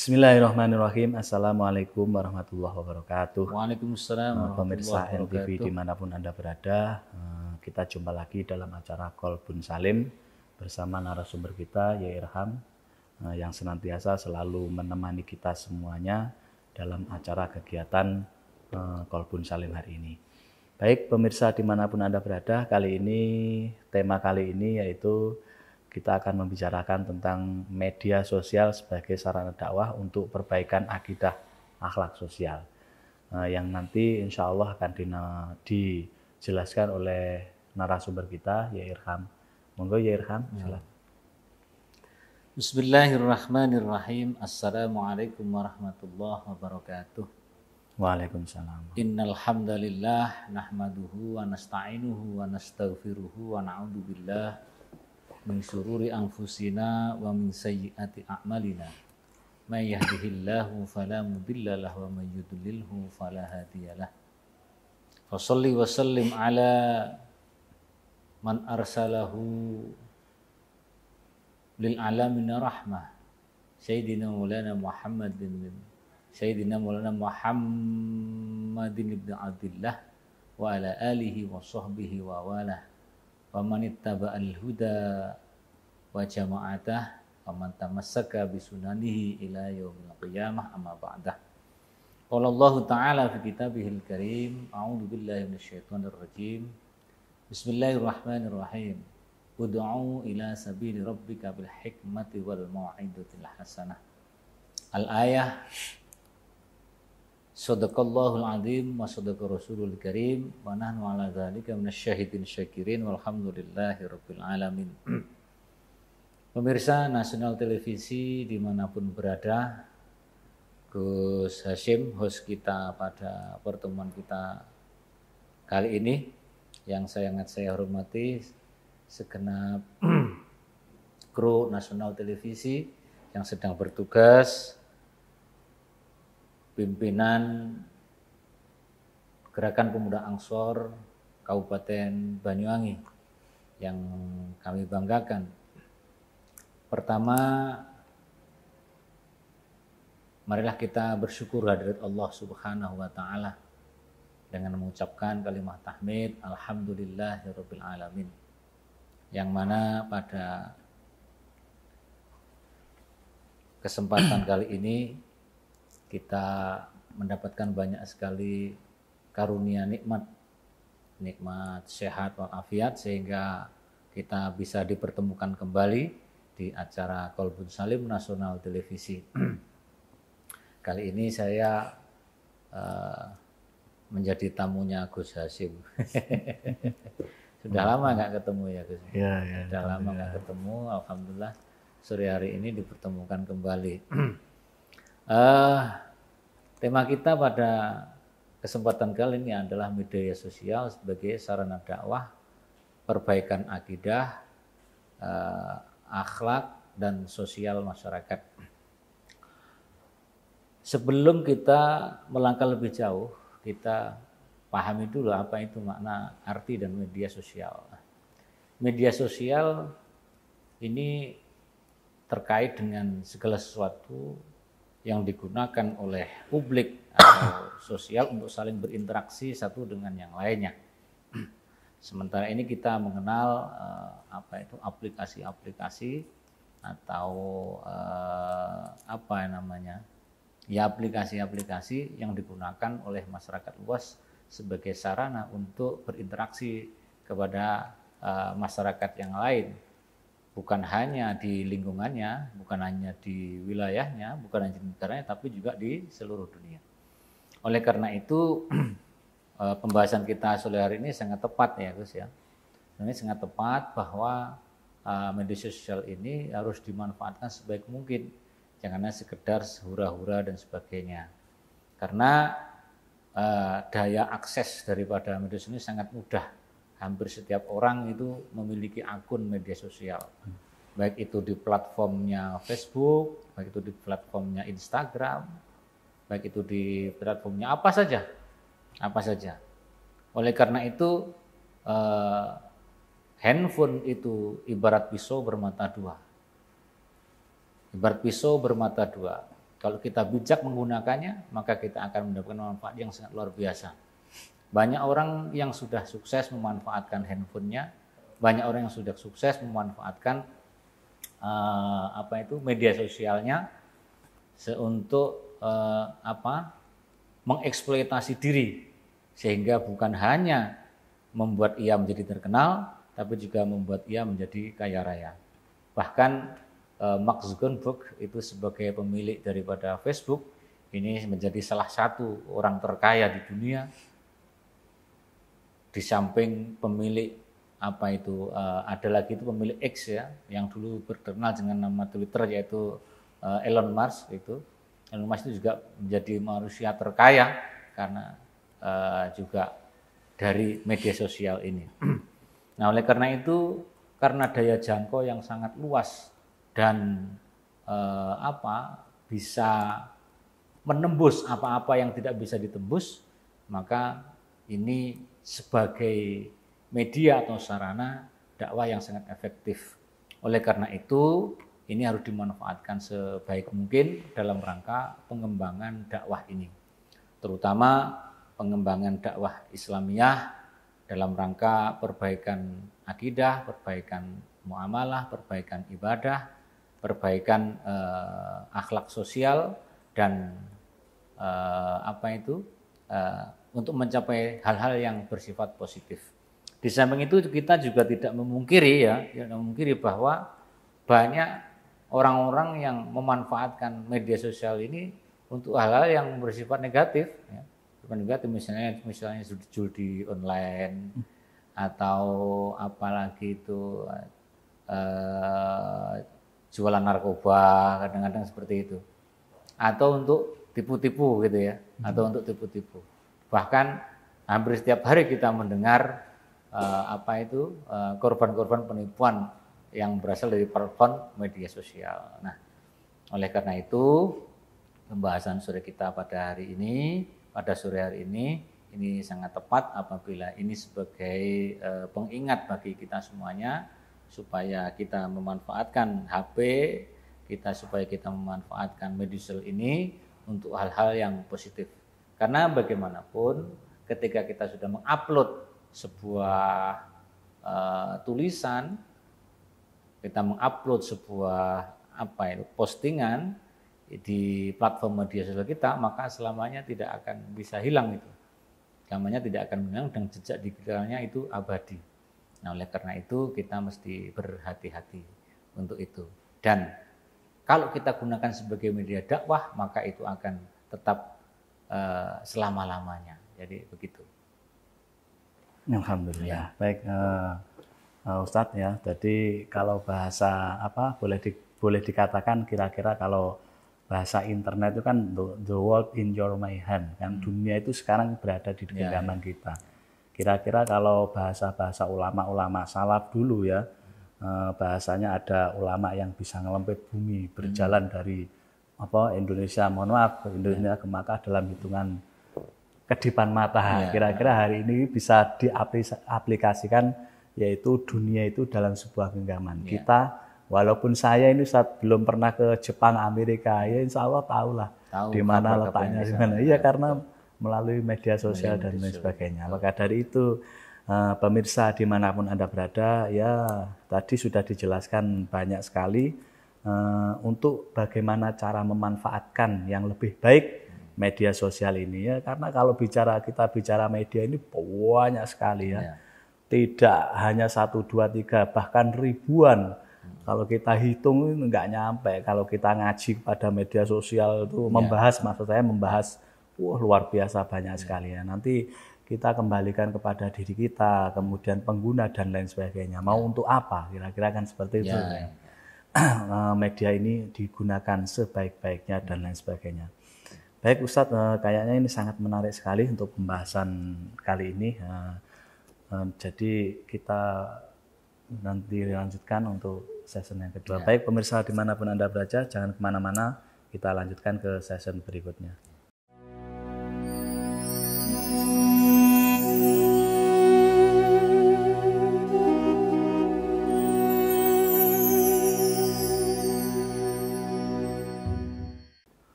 Bismillahirrahmanirrahim. Assalamualaikum warahmatullahi wabarakatuh. Waalaikumsalam Pemirsa warahmatullahi NTV wabarakatuh. dimanapun Anda berada, kita jumpa lagi dalam acara Kolbun Salim bersama narasumber kita, Yai Irham, yang senantiasa selalu menemani kita semuanya dalam acara kegiatan Kolbun Salim hari ini. Baik pemirsa dimanapun Anda berada, tema kali ini yaitu kita akan membicarakan tentang media sosial sebagai sarana dakwah untuk perbaikan akidah akhlak sosial, yang nanti insya Allah akan dijelaskan oleh narasumber kita, Yai Irham. Monggo Yai Irham, silakan. Bismillahirrahmanirrahim. Assalamualaikum warahmatullahi wabarakatuh. Waalaikumsalam. Innal hamdalillah nahmaduhu wa nasta'inuhu wa nastaghfiruhu wa na'udzu billah min syururi anfusina wa min sayyiati a'malina. May yahdihillahu fala mudhillalah wa may yudlilhu fala hadiyalah. Fa shalli wa sallim ala man arsalahu lil alamin rahmah Sayyidina Maulana Muhammadin ibn Abdillah wa ala alihi wa sahbihi wa walah wa man ittaba'al huda wa jama'atah wa man tamassaka bi sunanihi ila yaumil qiyamah amma ba'dah. Qala Allah Ta'ala fi kitabihil karim, a'udzu billahi minasyaitonir rajim. Bismillahirrahmanirrahim. Ud'u ila sabili rabbika bil hikmati wal mau'izatil hasanah. Al-ayah. Sadaqallahul azim wa sadaqa rasulul karim wa nahnu ala dzalika minasyahidin syakirin walhamdulillahi rabbil alamin. Pemirsa Nasional Televisi dimanapun berada, Gus Hashim, host kita pada pertemuan kita kali ini, yang sangat saya hormati segenap kru Nasional Televisi yang sedang bertugas, pimpinan Gerakan Pemuda Ansor Kabupaten Banyuwangi yang kami banggakan. Pertama, marilah kita bersyukur hadirat Allah Subhanahu wa Ta'ala dengan mengucapkan kalimat tahmid alhamdulillahirabbil alamin, yang mana pada kesempatan kali ini kita mendapatkan banyak sekali karunia nikmat sehat walafiat, sehingga kita bisa dipertemukan kembali di acara Kolbun Salim Nasional Televisi. Kali ini saya menjadi tamunya Gus Hashim. Sudah lama nggak ketemu ya Gus? Ya, Sudah lama nggak ketemu. Alhamdulillah sore hari ini dipertemukan kembali. Tema kita pada kesempatan kali ini adalah media sosial sebagai sarana dakwah, perbaikan akidah, akhlak dan sosial masyarakat. Sebelum kita melangkah lebih jauh, kita pahami dulu apa itu makna, arti dan media sosial. Media sosial ini terkait dengan segala sesuatu yang digunakan oleh publik atau sosial untuk saling berinteraksi satu dengan yang lainnya. Sementara ini kita mengenal aplikasi-aplikasi atau aplikasi-aplikasi yang digunakan oleh masyarakat luas sebagai sarana untuk berinteraksi kepada masyarakat yang lain. Bukan hanya di lingkungannya, bukan hanya di wilayahnya, bukan hanya di negaranya, tapi juga di seluruh dunia. Oleh karena itu, pembahasan kita sore hari ini sangat tepat ya Gus ya. Ini sangat tepat bahwa media sosial ini harus dimanfaatkan sebaik mungkin, jangan hanya sekedar hura-hura dan sebagainya. Karena daya akses daripada media sosial ini sangat mudah. Hampir setiap orang itu memiliki akun media sosial, baik itu di platformnya Facebook, baik itu di platformnya Instagram, baik itu di platformnya apa saja. Oleh karena itu handphone itu ibarat pisau bermata dua. Kalau kita bijak menggunakannya, maka kita akan mendapatkan manfaat yang sangat luar biasa. Banyak orang yang sudah sukses memanfaatkan handphonenya, banyak orang yang sudah sukses memanfaatkan media sosialnya untuk mengeksploitasi diri, sehingga bukan hanya membuat ia menjadi terkenal, tapi juga membuat ia menjadi kaya raya. Bahkan Mark Zuckerberg itu sebagai pemilik daripada Facebook ini menjadi salah satu orang terkaya di dunia, di samping pemilik ada lagi itu pemilik X ya, yang dulu terkenal dengan nama Twitter, yaitu Elon Musk. Elon Musk itu juga menjadi manusia terkaya karena juga dari media sosial ini. Nah, oleh karena itu, karena daya jangkau yang sangat luas dan bisa menembus apa-apa yang tidak bisa ditembus, maka ini sebagai media atau sarana dakwah yang sangat efektif. Oleh karena itu, ini harus dimanfaatkan sebaik mungkin dalam rangka pengembangan dakwah ini, terutama pengembangan dakwah Islamiyah dalam rangka perbaikan akidah, perbaikan muamalah, perbaikan ibadah, perbaikan akhlak sosial, dan untuk mencapai hal-hal yang bersifat positif. Di samping itu kita juga tidak memungkiri bahwa banyak orang-orang yang memanfaatkan media sosial ini untuk hal-hal yang bersifat negatif, ya. Misalnya judi online, atau apalagi itu jualan narkoba, kadang-kadang seperti itu, atau untuk tipu-tipu gitu ya, atau untuk tipu-tipu. Bahkan hampir setiap hari kita mendengar korban-korban penipuan yang berasal dari platform media sosial. Nah, oleh karena itu pembahasan sore kita pada sore hari ini sangat tepat apabila ini sebagai pengingat bagi kita semuanya, supaya kita memanfaatkan HP kita, supaya kita memanfaatkan media sosial ini untuk hal-hal yang positif. Karena bagaimanapun ketika kita sudah mengupload sebuah tulisan, kita mengupload sebuah postingan di platform media sosial kita, maka selamanya tidak akan bisa hilang itu. Selamanya tidak akan hilang dan jejak digitalnya itu abadi. Nah, oleh karena itu kita mesti berhati-hati untuk itu. Dan kalau kita gunakan sebagai media dakwah, maka itu akan tetap selama-lamanya. Jadi begitu. Alhamdulillah. Ya. Baik, Ustadz ya. Jadi kalau bahasa boleh dikatakan kira-kira kalau bahasa internet itu kan the world in your my hand kan, dunia itu sekarang berada di genggaman kita. Kira-kira kalau bahasa ulama-ulama salaf dulu ya, bahasanya ada ulama yang bisa ngelempit bumi, berjalan dari Indonesia ke Makkah dalam hitungan kedipan mata. Kira-kira hari ini bisa diaplikasikan, yaitu dunia itu dalam sebuah genggaman. Kita walaupun saya ini saat belum pernah ke Jepang, Amerika, ya insya Allah tahulah di mana letaknya, di mana. Iya, karena melalui media sosial dan lain sebagainya. Maka dari itu, pemirsa dimanapun Anda berada, ya tadi sudah dijelaskan banyak sekali untuk bagaimana cara memanfaatkan yang lebih baik media sosial ini ya. Karena kalau kita bicara media ini banyak sekali ya. Tidak hanya 1, 2, 3, bahkan ribuan. Kalau kita hitung nggak nyampe. Kalau kita ngaji pada media sosial itu membahas luar biasa banyak sekali ya. Nanti kita kembalikan kepada diri kita, kemudian pengguna dan lain sebagainya. Mau untuk apa? Kira-kira kan seperti itu. Ya. Media ini digunakan sebaik-baiknya dan lain sebagainya. Baik Ustadz, kayaknya ini sangat menarik sekali untuk pembahasan kali ini. Jadi kita nanti lanjutkan untuk session yang kedua. Baik pemirsa dimanapun Anda berada, jangan kemana-mana, kita lanjutkan ke session berikutnya.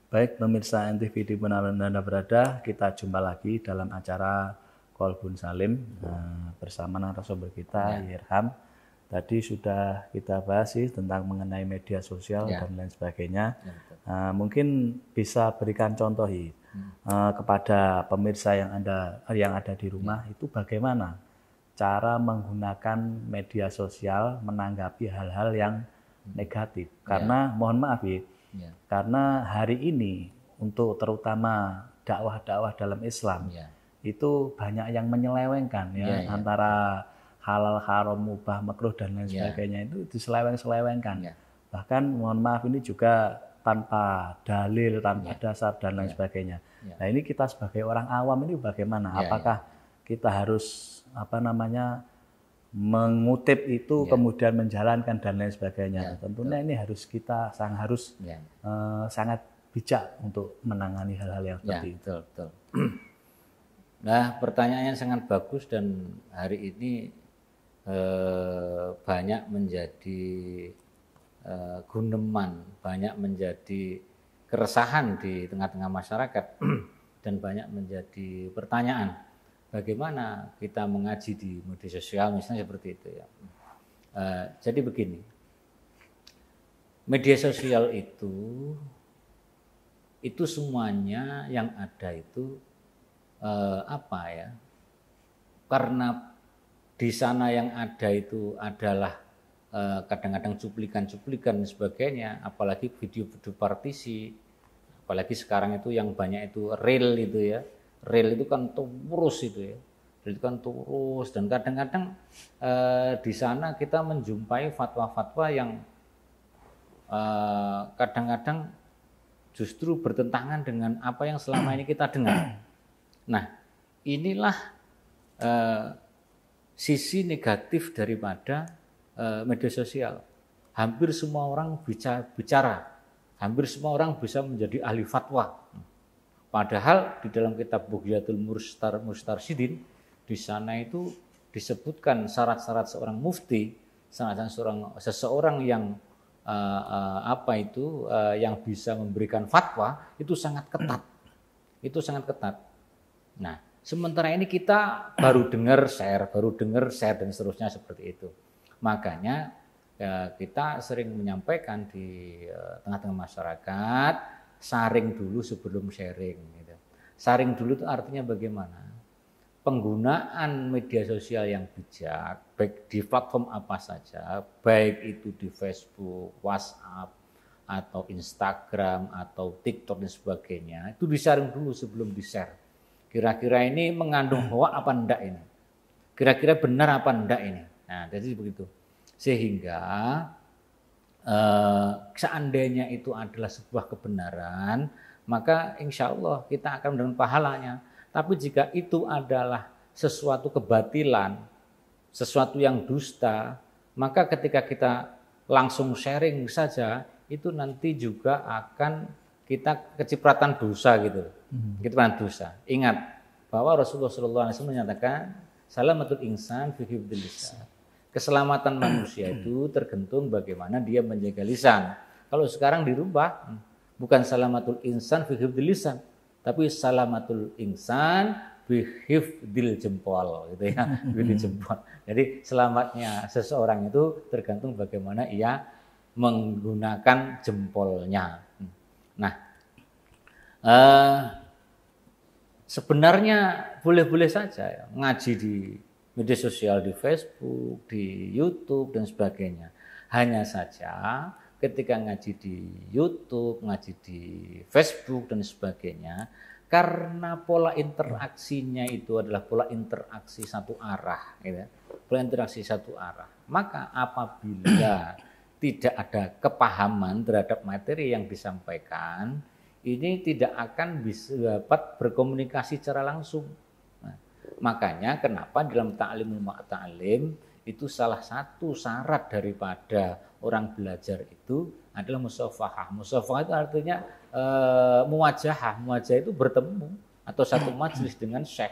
Baik pemirsa NTV dimanapun Anda berada, kita jumpa lagi dalam acara Kolbun Salim bersama narasumber kita, Irham. Tadi sudah kita bahas sih tentang mengenai media sosial dan lain sebagainya. Mungkin bisa berikan contoh kepada pemirsa yang ada di rumah itu bagaimana cara menggunakan media sosial menanggapi hal-hal yang negatif. Karena mohon maaf karena hari ini untuk terutama dakwah-dakwah dalam Islam itu banyak yang menyelewengkan antara halal, haram, mubah, makruh dan lain sebagainya itu diseleweng-selewengkan. Bahkan mohon maaf ini juga tanpa dalil, tanpa dasar dan lain sebagainya. Nah ini kita sebagai orang awam ini bagaimana? Apakah kita harus mengutip itu kemudian menjalankan dan lain sebagainya. Tentunya ini harus kita sangat bijak untuk menangani hal-hal yang seperti itu. Betul. Nah, pertanyaannya sangat bagus dan hari ini banyak menjadi guneman, banyak menjadi keresahan di tengah-tengah masyarakat dan banyak menjadi pertanyaan. Bagaimana kita mengaji di media sosial misalnya seperti itu ya. Jadi begini, media sosial itu semuanya yang ada itu karena di sana yang ada itu adalah kadang-kadang cuplikan-cuplikan dan sebagainya, apalagi video-video partisi, apalagi sekarang itu yang banyak itu reel itu ya. Reel itu kan terus itu ya, itu kan terus dan kadang-kadang di sana kita menjumpai fatwa-fatwa yang kadang-kadang justru bertentangan dengan apa yang selama ini kita dengar. Nah, inilah sisi negatif daripada media sosial. Hampir semua orang bicara, hampir semua orang bisa menjadi ahli fatwa. Padahal di dalam kitab Bughyatul Mustarsyidin di sana itu disebutkan syarat-syarat seorang mufti, syarat-syarat seseorang yang yang bisa memberikan fatwa itu sangat ketat. Itu sangat ketat. Nah, sementara ini kita baru dengar share dan seterusnya seperti itu. Makanya kita sering menyampaikan di tengah-tengah masyarakat, saring dulu sebelum sharing. Gitu. Saring dulu itu artinya bagaimana? Penggunaan media sosial yang bijak, baik di platform apa saja, baik itu di Facebook, WhatsApp, atau Instagram, atau TikTok dan sebagainya, itu disaring dulu sebelum di-share. Kira-kira ini mengandung hoak apa enggak ini? Kira-kira benar apa enggak ini? Nah, jadi begitu. Sehingga seandainya itu adalah sebuah kebenaran, maka insya Allah kita akan mendapat pahalanya. Tapi jika itu adalah sesuatu kebatilan, sesuatu yang dusta, maka ketika kita langsung sharing saja, itu nanti juga akan kita kecipratan dosa gitu. Kecipratan dosa. Ingat bahwa Rasulullah SAW menyatakan, salamatul insan fi hifdzil lisan. Keselamatan manusia itu tergantung bagaimana dia menjaga lisan. Kalau sekarang dirubah, bukan salamatul insan fi hifdzil lisan, tapi salamatul insan fi hifdzil jempol, gitu ya, hifdzil jempol. Jadi selamatnya seseorang itu tergantung bagaimana ia menggunakan jempolnya. Nah, sebenarnya boleh-boleh saja ya, ngaji di media sosial, di Facebook, di YouTube dan sebagainya. Hanya saja ketika ngaji di YouTube, ngaji di Facebook dan sebagainya, karena pola interaksinya itu adalah pola interaksi satu arah, gitu. Pola interaksi satu arah. Maka apabila tidak ada kepahaman terhadap materi yang disampaikan, ini tidak akan bisa dapat berkomunikasi secara langsung. Nah, makanya kenapa dalam ta'limul ma'ta'lim itu salah satu syarat daripada orang belajar itu adalah musafahah. Musafahah itu artinya muwajahah. Muwajahah itu bertemu atau satu majelis dengan syekh.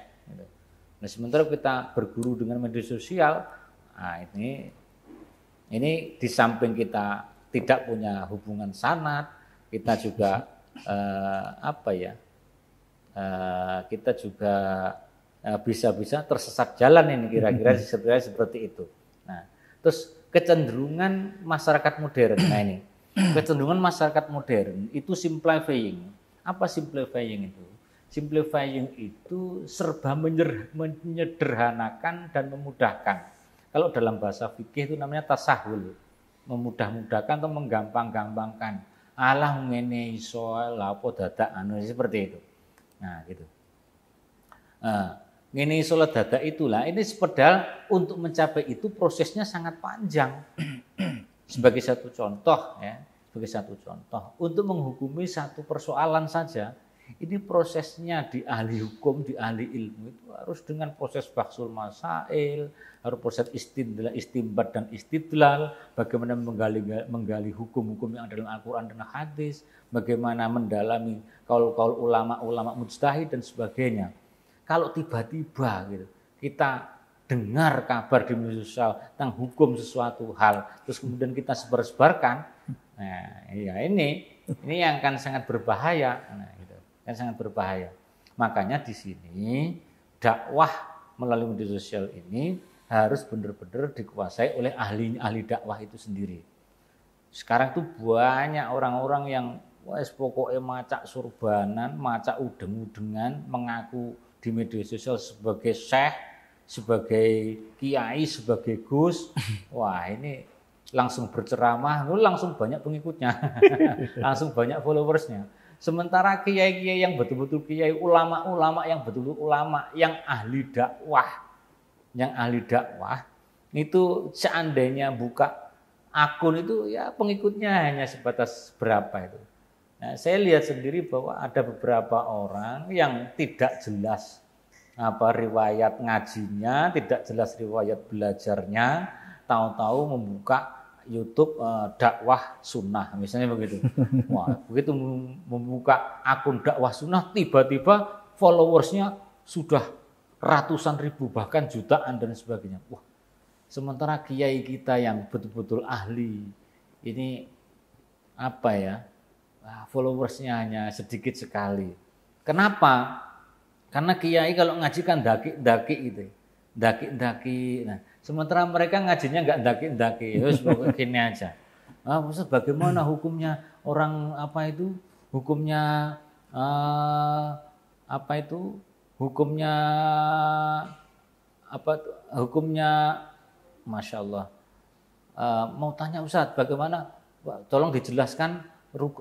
Nah, sementara kita berguru dengan media sosial, nah ini di samping kita tidak punya hubungan sanad, kita juga apa ya? Kita juga bisa-bisa tersesat jalan ini kira-kira seperti itu. Nah, terus kecenderungan masyarakat modern. Nah ini, kecenderungan masyarakat modern itu simplifying. Apa simplifying itu? Simplifying itu serba menyederhanakan dan memudahkan. Kalau dalam bahasa fikih itu namanya tasahul, memudah-mudahkan atau menggampang-gampangkan. Alah ngene iso lha apa dadak anu seperti itu. Nah, gitu. Ngene iso dadak itulah ini padahal untuk mencapai itu prosesnya sangat panjang. Sebagai satu contoh ya, sebagai satu contoh untuk menghukumi satu persoalan saja, ini prosesnya di ahli hukum, di ahli ilmu itu harus dengan proses bahsul masail, harus proses istinbat dan istidlal, bagaimana menggali hukum-hukum yang ada dalam Al-Quran dan hadis, bagaimana mendalami kaul-kaul ulama-ulama mujtahid dan sebagainya. Kalau tiba-tiba gitu, kita dengar kabar di media sosial tentang hukum sesuatu hal, terus kemudian kita sebar-sebarkan, nah ya ini yang akan sangat berbahaya. Nah, yang sangat berbahaya. Makanya di sini dakwah melalui media sosial ini harus benar-benar dikuasai oleh ahli dakwah itu sendiri. Sekarang tuh banyak orang-orang yang wes pokoknya macak surbanan, macak udeng-udengan, mengaku di media sosial sebagai syekh, sebagai kiai, sebagai gus. Wah ini langsung berceramah, langsung banyak pengikutnya, langsung banyak followersnya. Sementara kiai-kiai yang betul-betul kiai, ulama-ulama yang betul-betul ulama, yang ahli dakwah itu seandainya buka akun itu ya pengikutnya hanya sebatas berapa itu. Nah, saya lihat sendiri bahwa ada beberapa orang yang tidak jelas riwayat ngajinya, tidak jelas riwayat belajarnya, tahu-tahu membuka YouTube dakwah sunnah misalnya begitu. Wah, begitu membuka akun dakwah sunnah tiba-tiba followersnya sudah ratusan ribu bahkan jutaan dan sebagainya. Wah, sementara kiai kita yang betul-betul ahli ini followersnya hanya sedikit sekali. Kenapa? Karena kiai kalau ngaji kan daki-daki gitu. Daki-daki. Nah, sementara mereka ngajinya enggak daki-daki. Terus pokoknya gini aja. Maksud bagaimana hukumnya orang hukumnya Masya Allah. Mau tanya Ustadz bagaimana? Tolong dijelaskan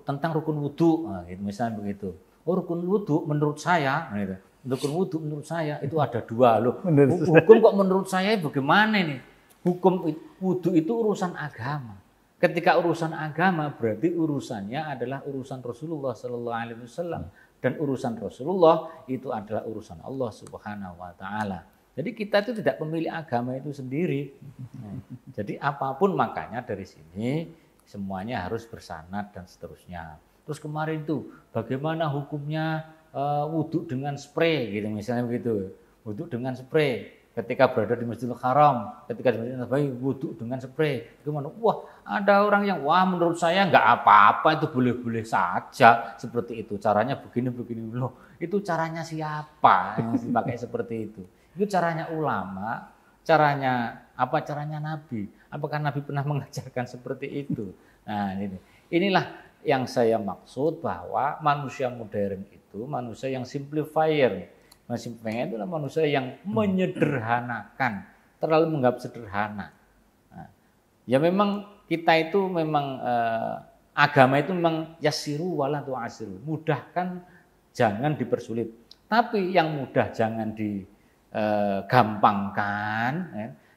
tentang rukun wudhu. Nah, gitu, misalnya begitu. Oh rukun wudhu menurut saya, gitu. Rukun wudhu menurut saya itu ada dua loh. Hukum kok menurut saya bagaimana nih? Hukum wudhu itu urusan agama. Ketika urusan agama berarti urusannya adalah urusan Rasulullah Sallallahu Alaihi Wasallam dan urusan Rasulullah itu adalah urusan Allah Subhanahu Wa Taala. Jadi kita itu tidak memilih agama itu sendiri. Jadi apapun makanya dari sini semuanya harus bersanad dan seterusnya. Terus kemarin tuh bagaimana hukumnya wudhu dengan spray gitu misalnya begitu. Wudhu dengan spray ketika berada di Masjidil Haram, ketika di Masjidil Nabawi wudhu dengan spray. Gimana? Wah, ada orang yang menurut saya nggak apa-apa itu boleh-boleh saja seperti itu. Caranya begini-begini loh. Itu caranya siapa yang dipakai seperti itu? Itu caranya ulama, caranya Nabi. Apakah Nabi pernah mengajarkan seperti itu? Nah, inilah yang saya maksud bahwa manusia modern itu manusia yang simplifier. Simplifier itulah manusia yang menyederhanakan, terlalu menganggap sederhana. Nah, ya memang kita itu memang agama itu memang yasiru wala tu'asiru. Mudahkan, jangan dipersulit. Tapi yang mudah jangan digampangkan,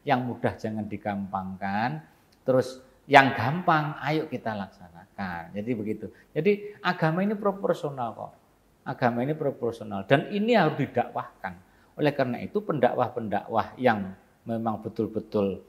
yang mudah jangan digampangkan. Terus yang gampang ayo kita laksanakan. Jadi begitu. Jadi agama ini proporsional kok. Agama ini proporsional dan ini harus didakwahkan. Oleh karena itu pendakwah-pendakwah yang memang betul-betul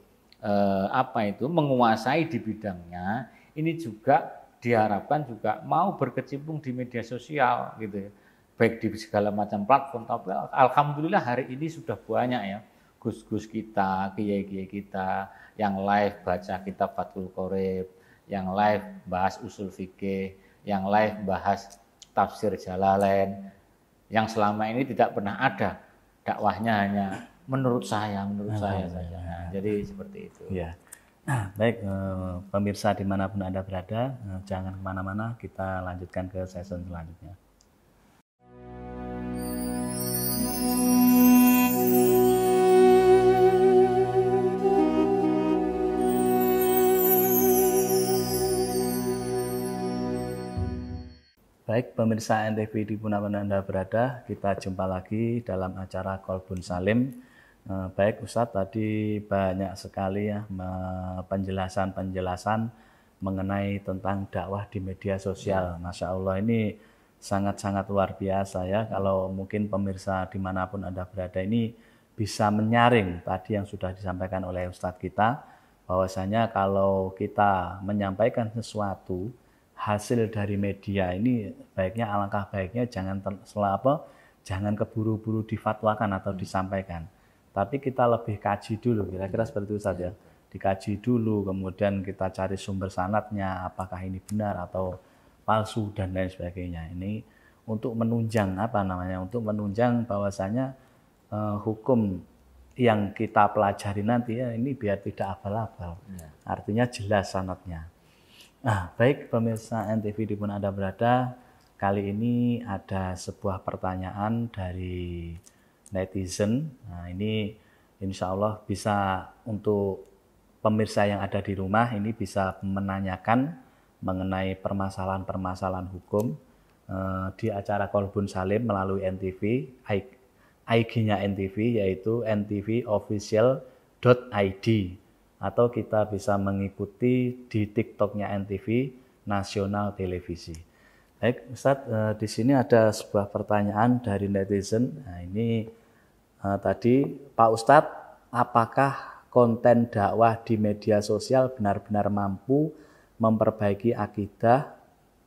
menguasai di bidangnya, ini juga diharapkan juga mau berkecimpung di media sosial gitu ya. Baik di segala macam platform, tapi alhamdulillah hari ini sudah banyak ya gus-gus kita, kiai-kiai kita yang live baca kitab Fathul Qorib, yang live bahas usul fikih, yang live bahas tafsir Jalalain yang selama ini tidak pernah ada, dakwahnya hanya menurut saya saja. Nah, jadi seperti itu. Ya. Baik, pemirsa dimanapun Anda berada, jangan kemana-mana, kita lanjutkan ke season selanjutnya. Baik, pemirsa NTV dimanapun Anda berada, kita jumpa lagi dalam acara Qalbun Salim. Baik Ustadz, tadi banyak sekali ya penjelasan mengenai tentang dakwah di media sosial. Masya Allah, ini sangat-sangat luar biasa ya. Kalau mungkin pemirsa dimanapun Anda berada ini bisa menyaring tadi yang sudah disampaikan oleh Ustadz kita, bahwasanya kalau kita menyampaikan sesuatu hasil dari media ini, baiknya alangkah baiknya jangan keburu-buru difatwakan atau disampaikan. Tapi kita lebih kaji dulu, kira-kira seperti itu saja. Dikaji dulu, kemudian kita cari sumber sanadnya, apakah ini benar atau palsu dan lain sebagainya. Ini untuk menunjang untuk menunjang bahwasanya hukum yang kita pelajari nanti ya ini biar tidak abal-abal. Artinya jelas sanadnya. Nah, baik pemirsa NTV dimanapun Anda berada, kali ini ada sebuah pertanyaan dari netizen. Nah, ini insya Allah bisa untuk pemirsa yang ada di rumah ini bisa menanyakan mengenai permasalahan-permasalahan hukum di acara Qalbun Salim melalui NTV, IG-nya NTV yaitu ntvofficial.id, atau kita bisa mengikuti di TikTok-nya NTV Nasional Televisi. Baik, Ustadz, di sini ada sebuah pertanyaan dari netizen. Nah, ini tadi Pak Ustadz, apakah konten dakwah di media sosial benar-benar mampu memperbaiki akidah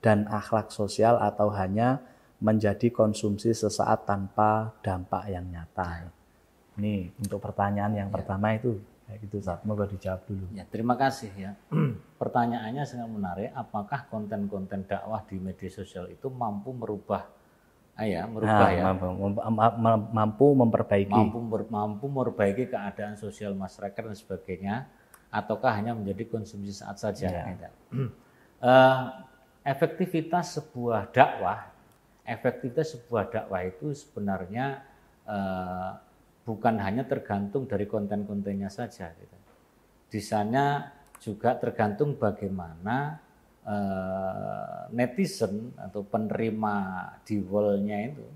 dan akhlak sosial atau hanya menjadi konsumsi sesaat tanpa dampak yang nyata? Ini untuk pertanyaan yang pertama itu. Itu Ustaz, moga dijawab dulu. Ya, terima kasih ya. Pertanyaannya sangat menarik. Apakah konten-konten dakwah di media sosial itu mampu merubah, mampu memperbaiki, mampu memperbaiki keadaan sosial masyarakat dan sebagainya, ataukah hanya menjadi konsumsi saat saja? Ya. Efektivitas sebuah dakwah itu sebenarnya bukan hanya tergantung dari konten-kontennya saja. Gitu. Di sana juga tergantung bagaimana netizen atau penerima di wall-nya itu,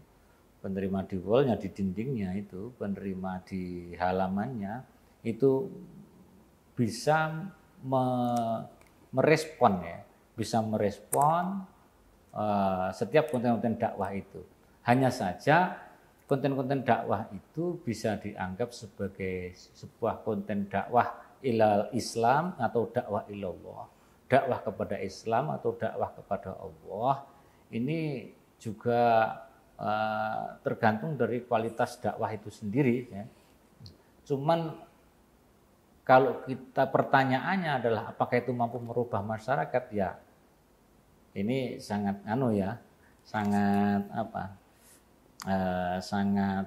penerima di wall-nya, di dindingnya itu, penerima di halamannya itu bisa merespon ya, bisa merespon setiap konten-konten dakwah itu. Hanya saja konten-konten dakwah itu bisa dianggap sebagai sebuah konten dakwah ilal Islam atau dakwah ilallah. Dakwah kepada Islam atau dakwah kepada Allah. Ini juga tergantung dari kualitas dakwah itu sendiri. Ya. Cuman kalau kita pertanyaannya adalah apakah itu mampu merubah masyarakat, ya ini sangat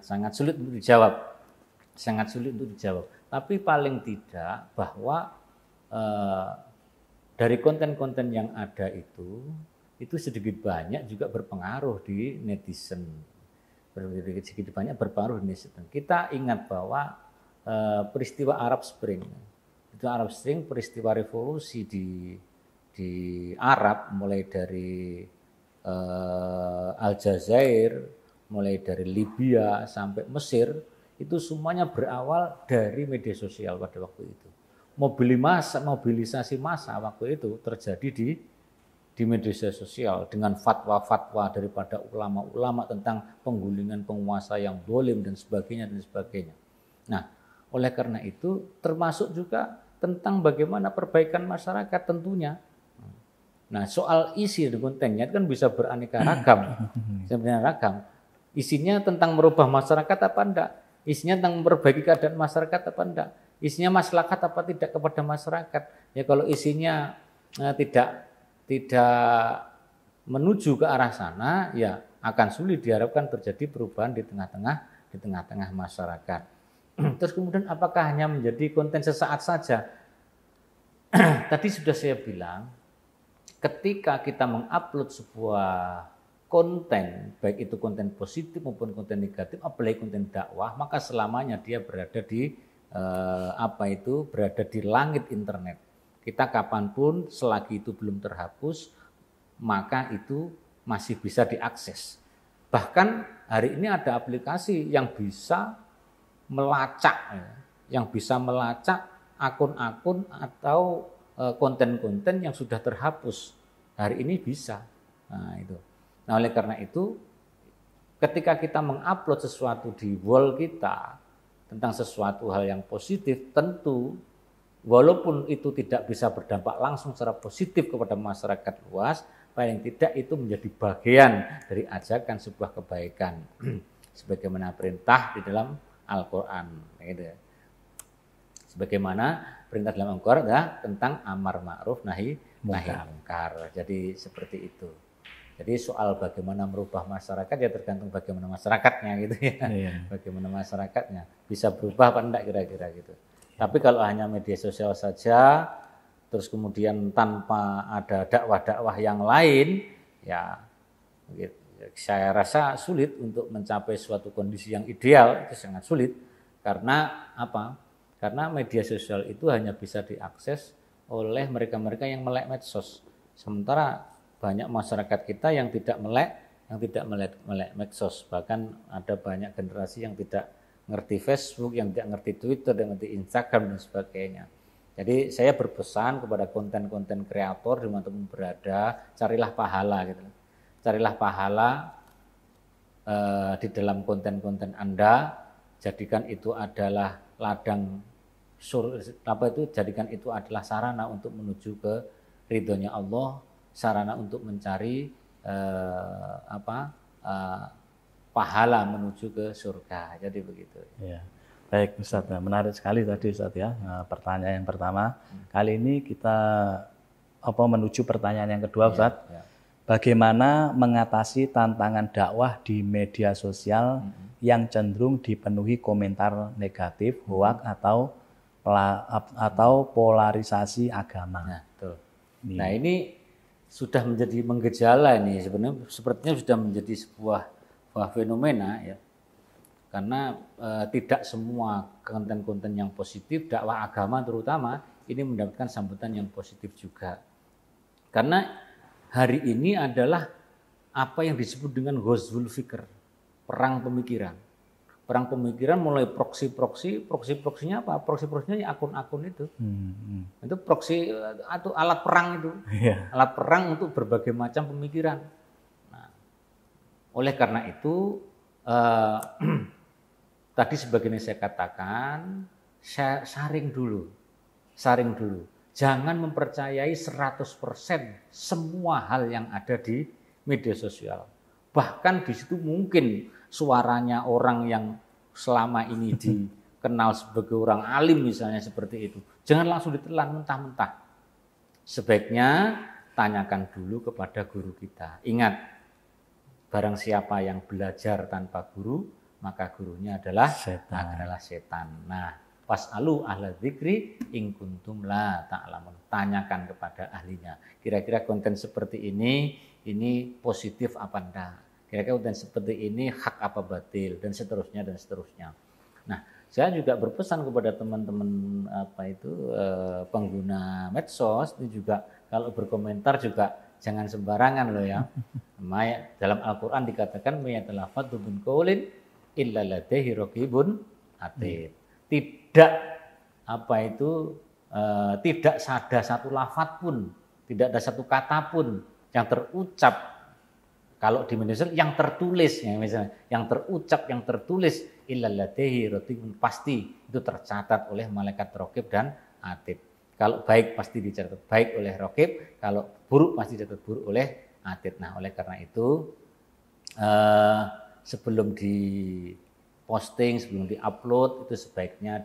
sangat sulit untuk dijawab. Tapi paling tidak bahwa dari konten-konten yang ada itu sedikit banyak juga berpengaruh di netizen. Sedikit banyak berpengaruh di netizen. Kita ingat bahwa peristiwa Arab Spring peristiwa revolusi di Arab, mulai dari Aljazair, mulai dari Libya sampai Mesir, itu semuanya berawal dari media sosial pada waktu itu. Mobilisasi massa waktu itu terjadi di media sosial dengan fatwa-fatwa daripada ulama-ulama tentang penggulingan penguasa yang zalim dan sebagainya. Nah, oleh karena itu termasuk juga tentang bagaimana perbaikan masyarakat tentunya. Nah, soal isi dan kontennya kan bisa beraneka ragam, sebenarnya ragam. Isinya tentang merubah masyarakat apa enggak? Isinya tentang memperbaiki keadaan masyarakat apa enggak? Isinya maslahat apa tidak kepada masyarakat? Ya kalau isinya tidak menuju ke arah sana, ya akan sulit diharapkan terjadi perubahan di tengah-tengah masyarakat. Terus kemudian apakah hanya menjadi konten sesaat saja? Tadi sudah saya bilang, ketika kita mengupload sebuah konten, baik itu konten positif maupun konten negatif, apalagi konten dakwah, maka selamanya dia berada di berada di langit internet. Kita kapanpun selagi itu belum terhapus, maka itu masih bisa diakses. Bahkan hari ini ada aplikasi yang bisa melacak akun-akun atau konten-konten yang sudah terhapus. Hari ini bisa. Nah, oleh karena itu, ketika kita mengupload sesuatu di wall kita tentang sesuatu hal yang positif, tentu walaupun itu tidak bisa berdampak langsung secara positif kepada masyarakat luas, paling tidak itu menjadi bagian dari ajakan sebuah kebaikan sebagaimana perintah di dalam Al-Quran. Sebagaimana perintah dalam Al-Quran tentang amar ma'ruf nahi mungkar. Jadi seperti itu. Jadi soal bagaimana merubah masyarakat ya tergantung bagaimana masyarakatnya gitu ya. Iya. Bagaimana masyarakatnya bisa berubah apa enggak kira-kira gitu. Tapi kalau hanya media sosial saja, terus kemudian tanpa ada dakwah-dakwah yang lain, ya gitu. Saya rasa sulit untuk mencapai suatu kondisi yang ideal, itu sangat sulit. Karena apa? Karena media sosial itu hanya bisa diakses oleh mereka-mereka yang melek medsos. Sementara banyak masyarakat kita yang tidak melek medsos. Bahkan ada banyak generasi yang tidak ngerti Facebook, yang tidak ngerti Twitter, yang ngerti Instagram dan sebagainya. Jadi saya berpesan kepada konten-konten kreator dimanapun berada, carilah pahala gitu. Carilah pahala di dalam konten-konten Anda, jadikan itu adalah jadikan itu adalah sarana untuk menuju ke ridhonya Allah, sarana untuk mencari pahala menuju ke surga. Jadi begitu. Ya. Baik Ustaz, menarik sekali tadi Ustaz ya. Pertanyaan yang pertama, kali ini kita menuju pertanyaan yang kedua Ustaz. Ya. Bagaimana mengatasi tantangan dakwah di media sosial yang cenderung dipenuhi komentar negatif, hoak atau polarisasi agama? Nah, betul. Nah, ini sudah menjadi menggejala ini sebenarnya, sepertinya sudah menjadi sebuah fenomena ya. Karena tidak semua konten-konten yang positif, dakwah agama terutama, ini mendapatkan sambutan yang positif juga. Karena hari ini adalah apa yang disebut dengan ghazwul fikr, perang pemikiran. Perang pemikiran mulai proksi-proksinya apa? Proksi-proksinya ya akun-akun itu. Itu proksi atau alat perang itu. Alat perang untuk berbagai macam pemikiran. Nah, oleh karena itu tadi sebagaimana saya katakan, saring dulu. Jangan mempercayai 100% semua hal yang ada di media sosial. Bahkan di situ mungkin suaranya orang yang selama ini dikenal sebagai orang alim misalnya seperti itu. Jangan langsung ditelan mentah-mentah. Sebaiknya tanyakan dulu kepada guru kita. Ingat, barang siapa yang belajar tanpa guru, maka gurunya adalah setan. Nah, fas'alu ahla dzikri in kuntum la ta'lamun. Tanyakan kepada ahlinya. Kira-kira konten seperti ini positif apa enggak? Kira-kira konten seperti ini hak apa batil dan seterusnya. Nah, saya juga berpesan kepada teman-teman pengguna medsos itu juga kalau berkomentar juga jangan sembarangan loh ya. Dalam Al-Qur'an dikatakan mayatalaffadzu min qaulin illa ladaihi raqibun atid. Tidak ada satu lafaz pun, tidak ada satu kata pun yang terucap kalau di Indonesia yang tertulis ya misalnya, yang terucap, yang tertulis illa ladaihi raqibun, pasti itu tercatat oleh malaikat raqib dan atid. Kalau baik pasti dicatat baik oleh raqib, kalau buruk pasti dicatat buruk oleh atid. Nah, oleh karena itu sebelum posting, sebelum diupload itu sebaiknya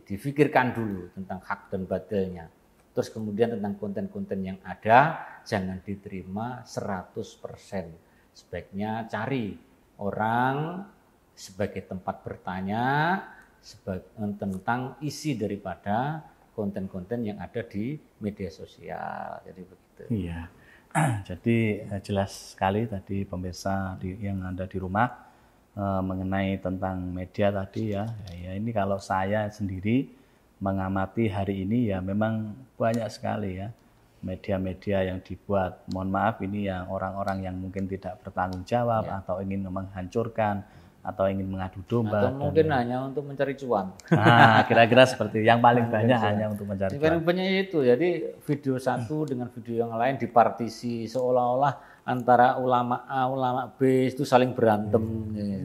difikirkan dulu tentang hak dan batilnya. Terus kemudian tentang konten-konten yang ada jangan diterima 100%. Sebaiknya cari orang sebagai tempat bertanya tentang isi daripada konten-konten yang ada di media sosial. Jadi begitu. Iya. Jadi jelas sekali tadi pemirsa yang ada di rumah mengenai tentang media tadi ya. Ya ini kalau saya sendiri mengamati hari ini ya memang banyak sekali ya media-media yang dibuat. Mohon maaf ini yang orang-orang yang mungkin tidak bertanggung jawab atau ingin menghancurkan atau ingin mengadu domba. Atau mungkin hanya untuk mencari cuan. Nah, kira-kira seperti yang paling banyak hanya untuk mencari cuan. Paling banyak itu, jadi video satu dengan video yang lain dipartisi seolah-olah antara ulama A, ulama B itu saling berantem.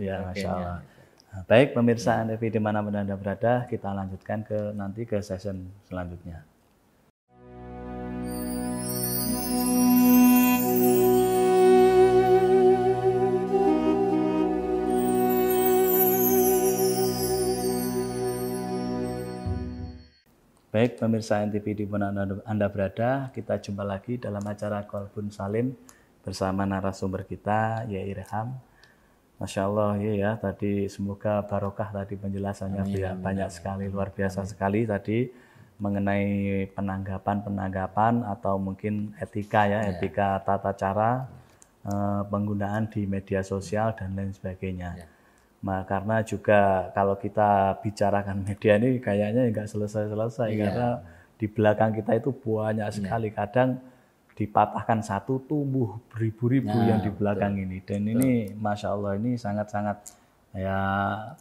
Ya, Masya Allah. Nah, baik pemirsa Antv dimanapun Anda berada, kita lanjutkan nanti ke session selanjutnya. Baik pemirsa Antv di mana Anda berada, kita jumpa lagi dalam acara Qalbun Salim bersama narasumber kita, ya Irham. Masya Allah ya, tadi semoga barokah tadi penjelasannya banyak sekali, luar biasa sekali tadi mengenai penanggapan atau mungkin etika ya, etika tata cara penggunaan di media sosial dan lain sebagainya. Nah, karena juga kalau kita bicarakan media ini kayaknya nggak selesai-selesai karena di belakang kita itu banyak sekali. Kadang dipatahkan satu tumbuh beribu-ribu yang di belakang ini. Dan ini Masya Allah ini sangat-sangat ya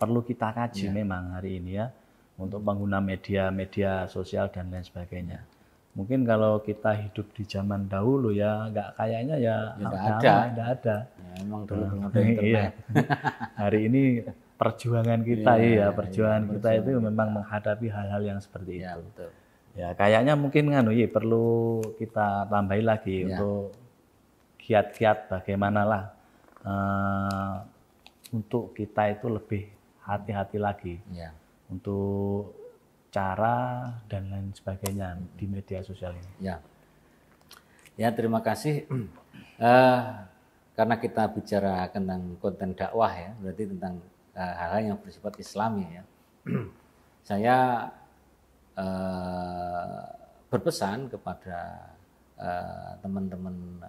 perlu kita kaji memang hari ini ya untuk pengguna media sosial dan lain sebagainya. Mungkin kalau kita hidup di zaman dahulu ya kayaknya nggak ada. Ya, memang dulu belum ada internet. Hari ini perjuangan kita perjuangan kita itu memang menghadapi hal-hal yang seperti itu. Betul. Ya kayaknya mungkin perlu kita tambahin lagi untuk kiat-kiat bagaimana lah untuk kita itu lebih hati-hati lagi untuk cara dan lain sebagainya di media sosial ini. Ya terima kasih. Karena kita bicara tentang konten dakwah ya, berarti tentang hal-hal yang bersifat Islami ya. Saya berpesan kepada teman-teman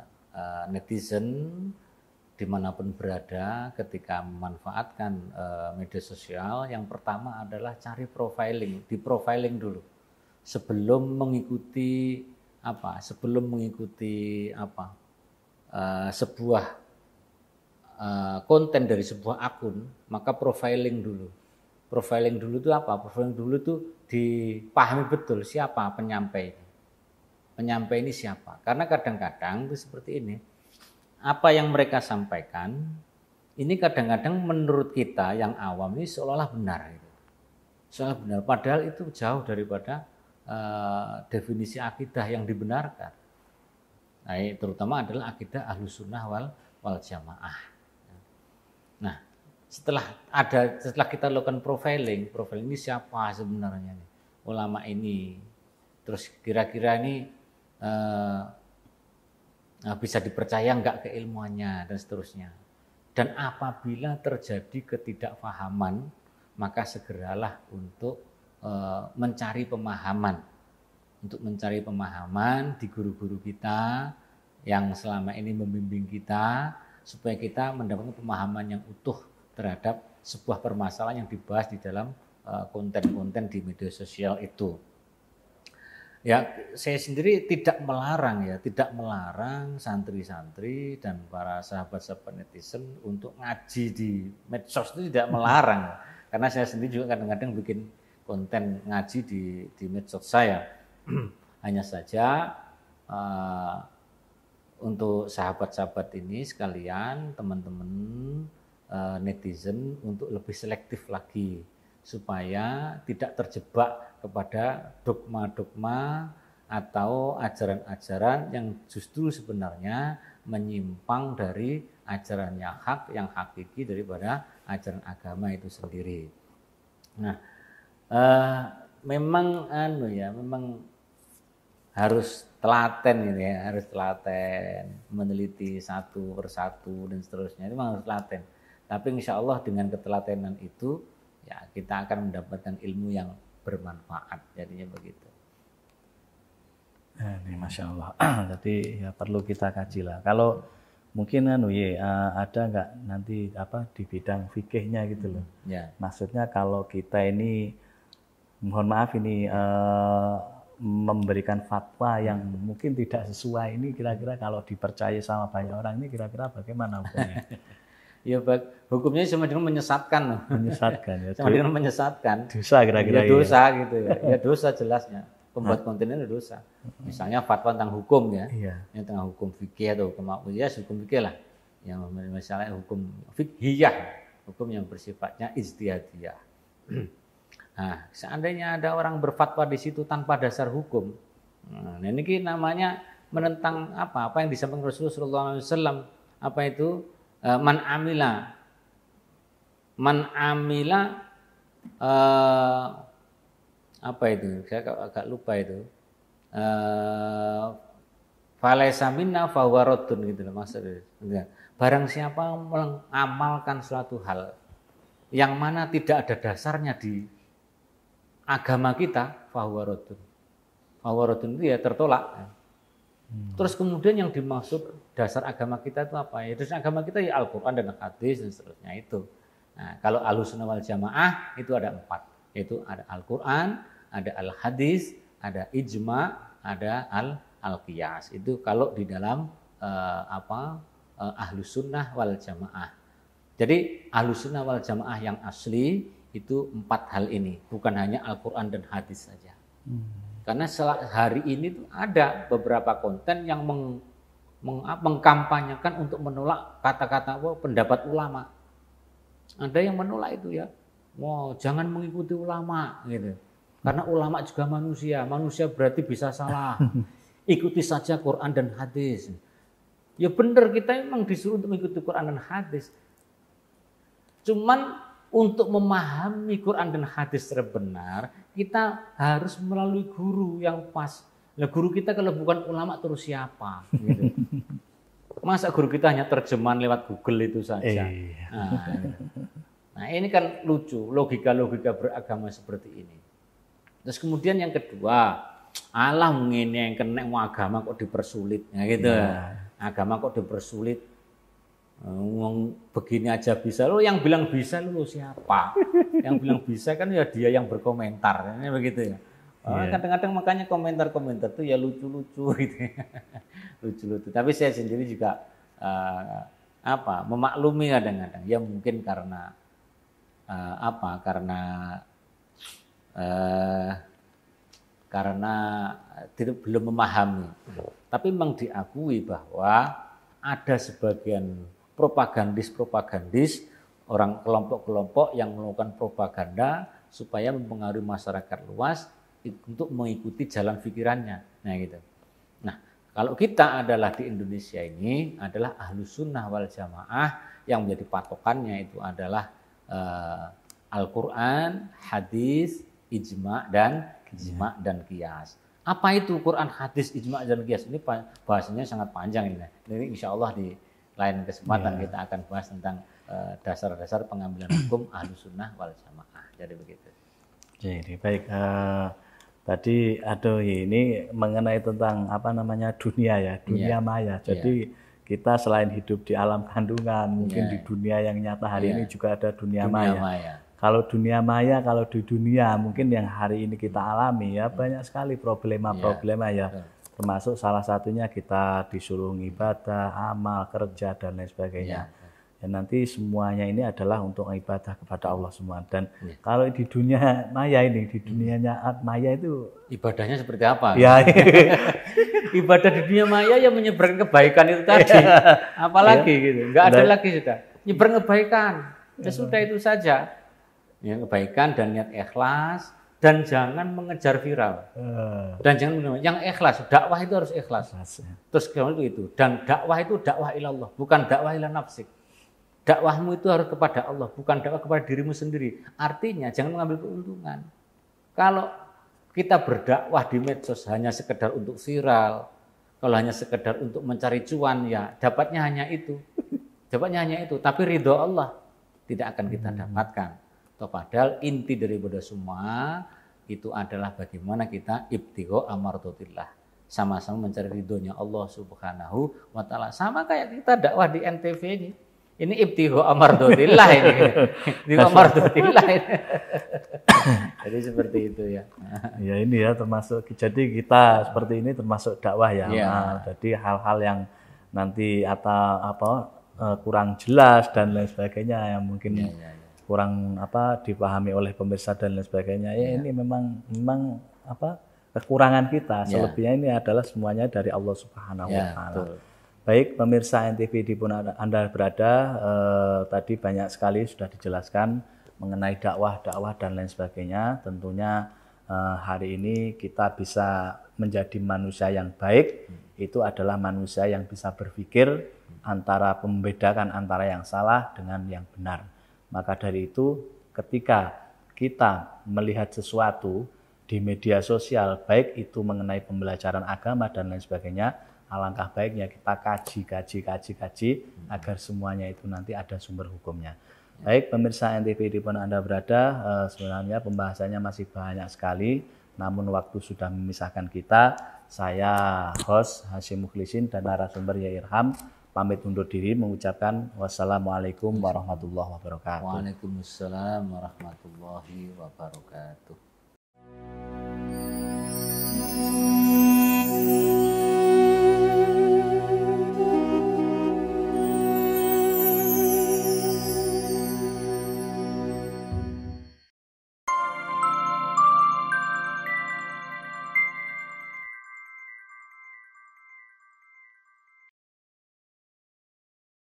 netizen dimanapun berada ketika memanfaatkan media sosial, yang pertama adalah cari di profiling dulu sebelum mengikuti sebuah konten dari sebuah akun, maka profiling dulu itu apa? Profiling dulu itu dipahami betul siapa penyampai ini siapa, karena kadang-kadang itu seperti ini. Apa yang mereka sampaikan ini kadang-kadang menurut kita yang awam ini seolah-olah benar gitu. Seolah benar, padahal itu jauh daripada definisi akidah yang dibenarkan. Nah, terutama adalah akidah Ahlussunnah wal Jamaah. Nah, setelah kita lakukan profiling ini siapa sebenarnya nih? Ulama ini. Terus kira-kira ini bisa dipercaya enggak keilmuannya dan seterusnya. Dan apabila terjadi ketidakfahaman, maka segeralah untuk mencari pemahaman. Untuk mencari pemahaman di guru-guru kita yang selama ini membimbing kita, supaya kita mendapatkan pemahaman yang utuh terhadap sebuah permasalahan yang dibahas di dalam konten-konten di media sosial itu. Ya, saya sendiri tidak melarang santri-santri dan para sahabat-sahabat netizen untuk ngaji di medsos, itu tidak melarang. Karena saya sendiri juga kadang-kadang bikin konten ngaji di medsos saya. Hanya saja untuk sahabat-sahabat ini sekalian, teman-teman netizen, untuk lebih selektif lagi supaya tidak terjebak kepada dogma-dogma atau ajaran-ajaran yang justru sebenarnya menyimpang dari ajaran yang hak, yang hakiki daripada ajaran agama itu sendiri. Nah, memang harus telaten gitu ya, harus telaten, meneliti satu persatu dan seterusnya. Itu memang harus telaten. Tapi insya Allah dengan ketelatenan itu ya kita akan mendapatkan ilmu yang bermanfaat. Jadinya begitu. Ini Masya Allah. Jadi ya perlu kita kaji lah. Kalau mungkin ada nggak nanti di bidang fikihnya gitu loh. Ya. Maksudnya kalau kita ini mohon maaf ini memberikan fatwa yang mungkin tidak sesuai ini kira-kira kalau dipercaya sama banyak orang ini kira-kira bagaimana hukumnya? Ya hukumnya sama dengan menyesatkan. Menyesatkan ya. Sama dengan menyesatkan. Dosa kira-kira ya. Dosa gitu ya. Ya dosa jelasnya. Pembuat konten itu dosa. Misalnya fatwa tentang hukum ya. Yang tentang hukum fikih atau hukum hukum fikih lah. Yang misalnya hukum fikhiyah, hukum yang bersifatnya ijtihadiyah. Nah, seandainya ada orang berfatwa di situ tanpa dasar hukum, nah ini namanya menentang apa yang disampaikan Rasulullah SAW. Apa itu? Man amila apa itu? Saya agak lupa itu. Falaisa minna fahuwa raddun gitu loh maksudnya. Barang siapa mengamalkan suatu hal yang mana tidak ada dasarnya di agama kita, fahuwa raddun. Fahuwa raddun itu ya tertolak. Terus kemudian yang dimaksud dasar agama kita itu apa? Ya dasar agama kita ya Al-Qur'an dan hadis dan seterusnya itu. Nah, kalau Ahlussunnah wal Jamaah itu ada 4, yaitu ada Al-Qur'an, ada Al-Hadis, ada ijma, ada Al-Qiyas. Itu kalau di dalam Ahlussunnah wal Jamaah. Jadi Ahlussunnah wal Jamaah yang asli itu 4 hal ini, bukan hanya Al-Quran dan hadis saja. Karena hari ini tuh ada beberapa konten yang mengkampanyekan untuk menolak kata-kata pendapat ulama. Ada yang menolak itu ya, jangan mengikuti ulama gitu. Karena ulama juga manusia berarti bisa salah. Ikuti saja Quran dan hadis. Ya benar, kita memang disuruh untuk mengikuti Quran dan hadis. Cuman untuk memahami Quran dan hadis secara benar, kita harus melalui guru yang pas. Nah, guru kita kalau bukan ulama terus siapa? Gitu. Masa guru kita hanya terjemahan lewat Google itu saja? Nah, ini kan lucu, logika-logika beragama seperti ini. Terus kemudian yang kedua, alah ngene yang kena agama kok dipersulit, ya gitu. Agama kok dipersulit. Begini aja bisa, lo yang bilang bisa lo siapa? Yang bilang bisa kan ya dia yang berkomentar, ini begitu ya. Kadang-kadang makanya komentar-komentar tuh ya lucu-lucu gitu, lucu-lucu. Tapi saya sendiri juga memaklumi kadang-kadang. Ya mungkin karena karena belum memahami. Tapi memang diakui bahwa ada sebagian propagandis, orang kelompok-kelompok yang melakukan propaganda supaya mempengaruhi masyarakat luas untuk mengikuti jalan pikirannya. Nah gitu. Nah, kalau kita adalah di Indonesia ini adalah Ahlussunnah wal Jamaah, yang menjadi patokannya itu adalah Al-Quran, hadis, ijma dan qiyas. Apa itu Quran, hadis, ijma dan qiyas? Ini bahasanya sangat panjang ini. Ini insya Allah di lain kesempatan kita akan bahas tentang dasar-dasar pengambilan hukum Ahlussunnah wal Jamaah. Jadi begitu. Jadi baik. Tadi ini mengenai tentang dunia maya. Jadi kita selain hidup di alam kandungan, mungkin di dunia yang nyata hari ini juga ada dunia maya. Kalau dunia maya, kalau di dunia mungkin yang hari ini kita alami ya banyak sekali problema-problema ya. Termasuk salah satunya kita disuruh ibadah, amal, kerja dan lain sebagainya. Ya nanti semuanya ini adalah untuk ibadah kepada Allah semua. Dan kalau di dunia maya ini, di dunianya maya itu ibadahnya seperti apa? Ya. Ibadah di dunia maya yang menyebarkan kebaikan itu tadi. Apalagi gitu. Enggak ada lagi sudah. Nyebarkan kebaikan. Ya sudah itu saja. Ya, kebaikan dan niat ikhlas. Dan jangan mengejar viral. Dan jangan yang ikhlas, dakwah itu harus ikhlas. Terus itu. Dan dakwah itu dakwah ilallah, bukan dakwah ila nafsik. Dakwahmu itu harus kepada Allah, bukan dakwah kepada dirimu sendiri. Artinya jangan mengambil keuntungan. Kalau kita berdakwah di medsos hanya sekedar untuk viral, kalau hanya sekedar untuk mencari cuan, ya dapatnya hanya itu. Dapatnya hanya itu, tapi ridho Allah tidak akan kita dapatkan. Padahal inti daripada semua itu adalah bagaimana kita ibtigho amardotillah. Sama-sama mencari ridhonya Allah Subhanahu wa Ta'ala. Sama kayak kita dakwah di NTV ini. Ini ibtigho amardotillah ini. Ibtigho amardotillah ini. Jadi seperti itu ya. Ya ini ya termasuk, jadi kita seperti ini termasuk dakwah ya. Ya. Nah, jadi hal-hal yang nanti kurang jelas dan lain sebagainya yang mungkin kurang dipahami oleh pemirsa dan lain sebagainya. Ya ini memang kekurangan kita. Selebihnya ini adalah semuanya dari Allah Subhanahu wa Ta'ala. Baik pemirsa NTV di pun Anda berada, tadi banyak sekali sudah dijelaskan mengenai dakwah dan lain sebagainya. Tentunya hari ini kita bisa menjadi manusia yang baik, itu adalah manusia yang bisa berpikir membedakan antara yang salah dengan yang benar. Maka dari itu ketika kita melihat sesuatu di media sosial, baik itu mengenai pembelajaran agama dan lain sebagainya, alangkah baiknya kita kaji agar semuanya itu nanti ada sumber hukumnya. Baik pemirsa NTV di mana Anda berada, sebenarnya pembahasannya masih banyak sekali, namun waktu sudah memisahkan kita. Saya host Hasyim Mukhlisin dan narasumber Yai Irham pamit undur diri mengucapkan wassalamualaikum warahmatullahi wabarakatuh. Waalaikumsalam warahmatullahi wabarakatuh.